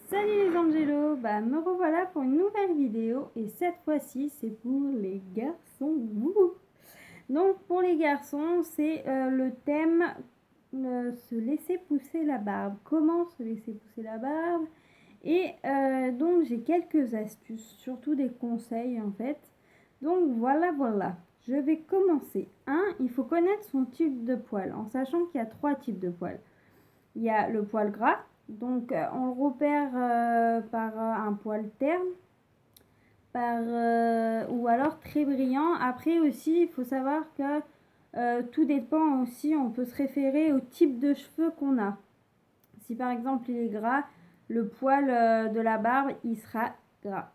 Salut les Angélos, me revoilà pour une nouvelle vidéo et cette fois-ci c'est pour les garçons. Wouhou. Donc pour les garçons c'est le thème se laisser pousser la barbe. Comment se laisser pousser la barbe? Et donc j'ai quelques astuces, surtout des conseils en fait. Donc voilà. Je vais commencer. Il faut connaître son type de poil en sachant qu'il y a 3 types de poils. Il y a le poil gras, donc on le repère par un poil terne, ou alors très brillant. Après aussi, il faut savoir que tout dépend aussi, on peut se référer au type de cheveux qu'on a. Si par exemple il est gras, le poil de la barbe, il sera gras,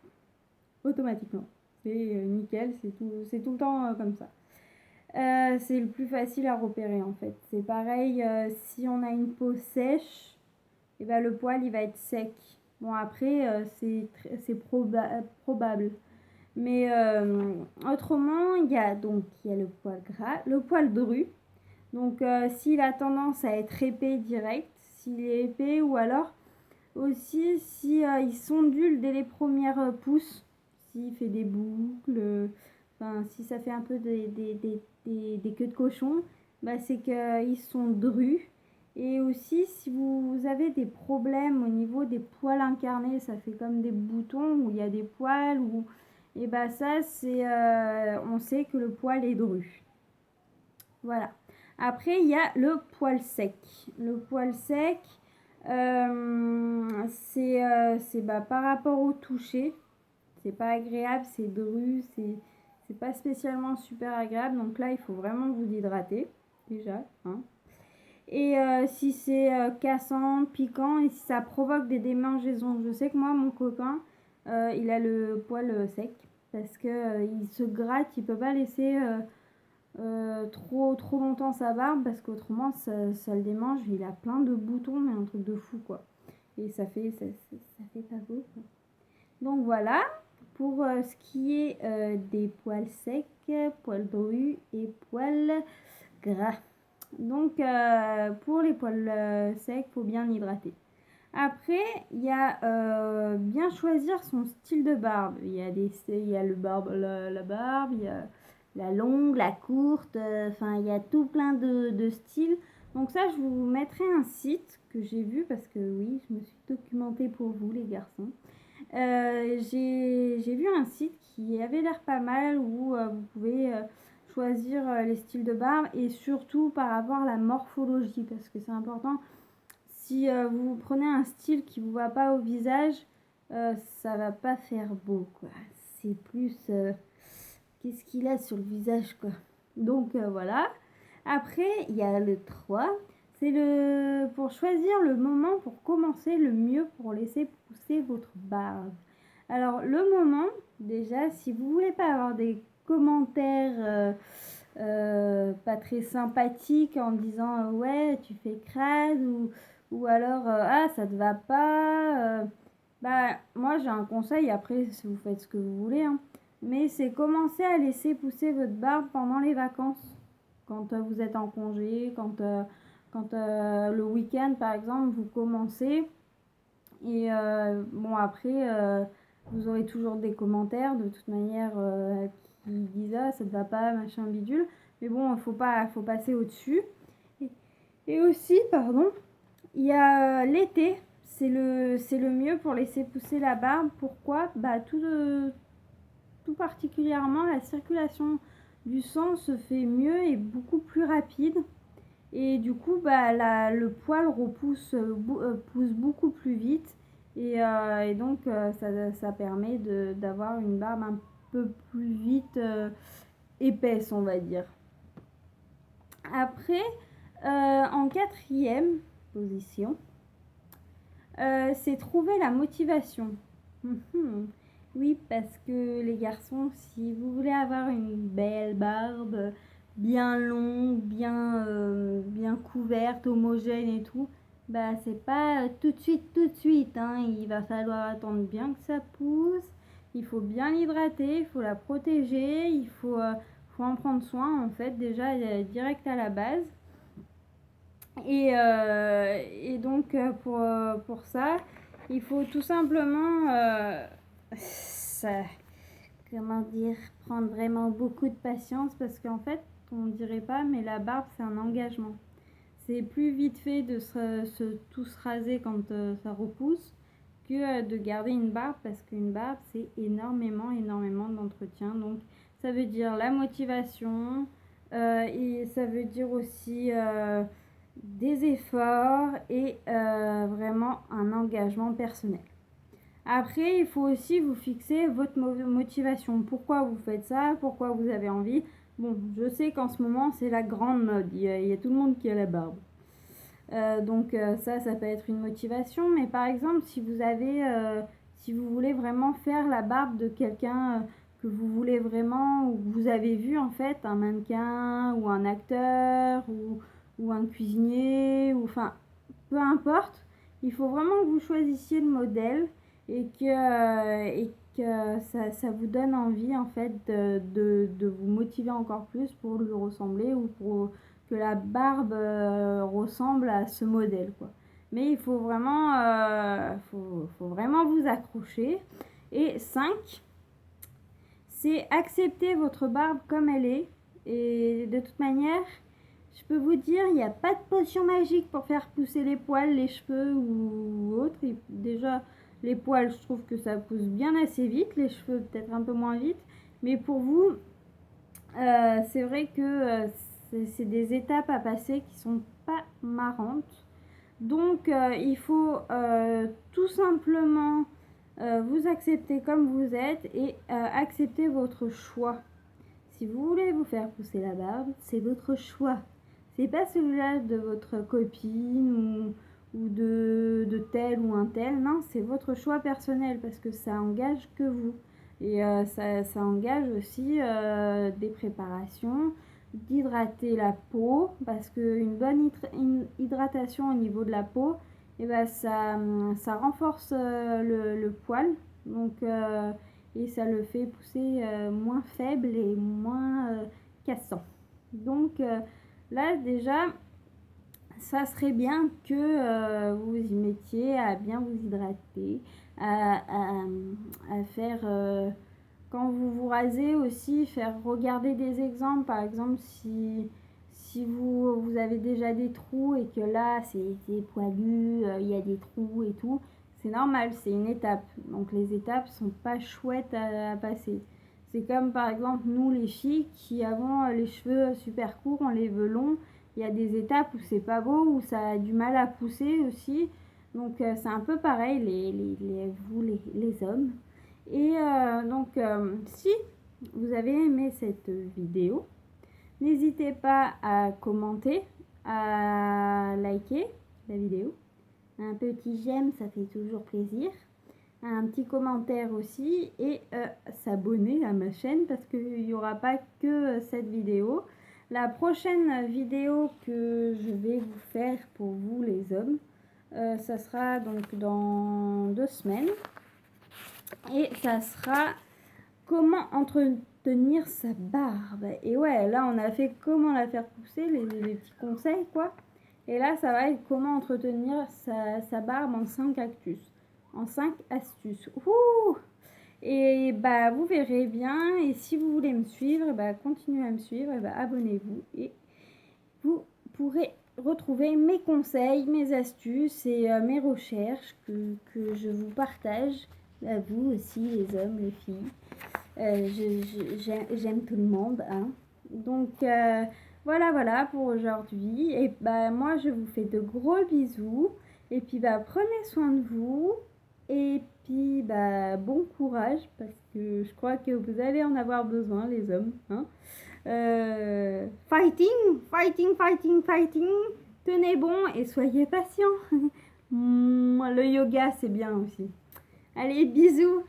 automatiquement. C'est nickel, c'est tout le temps comme ça. C'est le plus facile à repérer en fait. C'est pareil, si on a une peau sèche, et ben, le poil il va être sec. Bon après c'est probable. Mais autrement il y a le poil gras, le poil dru. Donc s'il a tendance à être épais direct, s'il est épais ou alors aussi si il s'ondule dès les premières pousses, s'il fait des boucles, enfin si ça fait un peu des queues de cochon, bah, c'est qu'ils sont drus. Et aussi, si vous avez des problèmes au niveau des poils incarnés, ça fait comme des boutons où il y a des poils, et bah ça, on sait que le poil est dru. Voilà. Après, il y a le poil sec. Le poil sec, c'est par rapport au toucher. C'est pas agréable, c'est dru, c'est pas spécialement super agréable. Donc là, il faut vraiment vous hydrater, déjà. Et si c'est cassant, piquant, et si ça provoque des démangeaisons. Je sais que moi, mon copain, il a le poil sec parce que il se gratte, il peut pas laisser trop longtemps sa barbe parce qu'autrement ça le démange. Il a plein de boutons, mais un truc de fou quoi. Et ça fait pas beau quoi. Donc voilà pour ce qui est des poils secs, poils drus et poils gras. Donc pour les poils secs, faut bien hydrater. Après, il y a bien choisir son style de barbe. Il y a la barbe, il y a la longue, la courte, enfin il y a tout plein de styles. Donc ça, je vous mettrai un site que j'ai vu parce que oui, je me suis documentée pour vous les garçons. J'ai vu un site qui avait l'air pas mal où vous pouvez choisir les styles de barbe et surtout par rapport à la morphologie parce que c'est important. Si vous prenez un style qui vous va pas au visage, ça va pas faire beau quoi. C'est plus qu'est-ce qu'il a sur le visage quoi. Donc voilà. Après, il y a le 3. C'est pour choisir le moment pour commencer le mieux pour laisser pousser votre barbe. Alors le moment, déjà, si vous voulez pas avoir des commentaires pas très sympathiques en disant ouais tu fais crade ou alors ah ça te va pas, bah moi j'ai un conseil, après si vous faites ce que vous voulez mais c'est commencer à laisser pousser votre barbe pendant les vacances quand vous êtes en congé, quand le week-end par exemple vous commencez et bon après vous aurez toujours des commentaires de toute manière qui disent ah ça te va pas machin bidule, mais bon faut passer au dessus. Et aussi pardon, il y a l'été, c'est le mieux pour laisser pousser la barbe. Pourquoi? Bah tout particulièrement la circulation du sang se fait mieux et beaucoup plus rapide. Et du coup, le poil pousse beaucoup plus vite. Et donc, ça permet d'avoir une barbe un peu plus vite épaisse, on va dire. Après, en quatrième position, c'est trouver la motivation. Oui, parce que les garçons, si vous voulez avoir une belle barbe, bien longue, bien couverte, homogène et tout, bah c'est pas tout de suite, il va falloir attendre bien que ça pousse, il faut bien l'hydrater, il faut la protéger, faut en prendre soin en fait déjà direct à la base. Et donc pour ça, il faut tout simplement, comment dire, prendre vraiment beaucoup de patience parce qu'en fait, on ne dirait pas, mais la barbe, c'est un engagement. C'est plus vite fait de tout se raser quand ça repousse que de garder une barbe parce qu'une barbe, c'est énormément d'entretien. Donc, ça veut dire la motivation et ça veut dire aussi des efforts et vraiment un engagement personnel. Après, il faut aussi vous fixer votre motivation. Pourquoi vous faites ça? Pourquoi vous avez envie? Bon, je sais qu'en ce moment, c'est la grande mode. Il y a tout le monde qui a la barbe. Donc ça peut être une motivation. Mais par exemple, si vous voulez vraiment faire la barbe de quelqu'un que vous voulez vraiment, ou que vous avez vu en fait, un mannequin, ou un acteur, ou un cuisinier, ou enfin, peu importe, il faut vraiment que vous choisissiez le modèle et que ça vous donne envie en fait de vous motiver encore plus pour lui ressembler ou pour que la barbe ressemble à ce modèle, quoi. Mais il faut vraiment, faut vraiment vous accrocher. Et 5, c'est accepter votre barbe comme elle est. Et de toute manière, je peux vous dire, il n'y a pas de potion magique pour faire pousser les poils, les cheveux ou autre. Déjà, les poils, je trouve que ça pousse bien assez vite, les cheveux peut-être un peu moins vite. Mais pour vous, c'est vrai que c'est des étapes à passer qui sont pas marrantes. Donc, il faut tout simplement vous accepter comme vous êtes et accepter votre choix. Si vous voulez vous faire pousser la barbe, c'est votre choix. C'est pas celui-là de votre copine ou de tel ou un tel. Non, c'est votre choix personnel parce que ça engage que vous. Et ça engage aussi des préparations, d'hydrater la peau parce qu'une bonne hydratation au niveau de la peau, et ben ça renforce le poil. Donc, et ça le fait pousser moins faible et moins cassant. Donc là déjà, ça serait bien que vous y mettiez à bien vous hydrater, à faire, quand vous vous rasez aussi, faire regarder des exemples. Par exemple, si vous avez déjà des trous et que là c'est poilu, il y a des trous et tout, c'est normal, c'est une étape. Donc les étapes sont pas chouettes à passer. C'est comme par exemple nous les filles qui avons les cheveux super courts, on les veut longs. Il y a des étapes où c'est pas beau, où ça a du mal à pousser aussi. Donc c'est un peu pareil les hommes. Et donc si vous avez aimé cette vidéo, n'hésitez pas à commenter, à liker la vidéo. Un petit j'aime, ça fait toujours plaisir. Un petit commentaire aussi et s'abonner à ma chaîne parce qu'il n'y aura pas que cette vidéo. La prochaine vidéo que je vais vous faire pour vous les hommes, ça sera donc dans 2 semaines et ça sera comment entretenir sa barbe. Et ouais, là on a fait comment la faire pousser, les petits conseils quoi. Et là ça va être comment entretenir sa barbe en 5 astuces. Ouh! Et bah vous verrez bien, et si vous voulez me suivre, bah continuez à me suivre, et bah abonnez-vous et vous pourrez retrouver mes conseils, mes astuces et mes recherches que je vous partage, à vous aussi les hommes, les filles. J'aime tout le monde, hein. Donc voilà pour aujourd'hui. Et bah moi je vous fais de gros bisous. Et puis bah prenez soin de vous. Et puis bah bon courage parce que je crois que vous allez en avoir besoin les hommes, hein. Fighting. Tenez bon et soyez patients. Le yoga c'est bien aussi. Allez, bisous.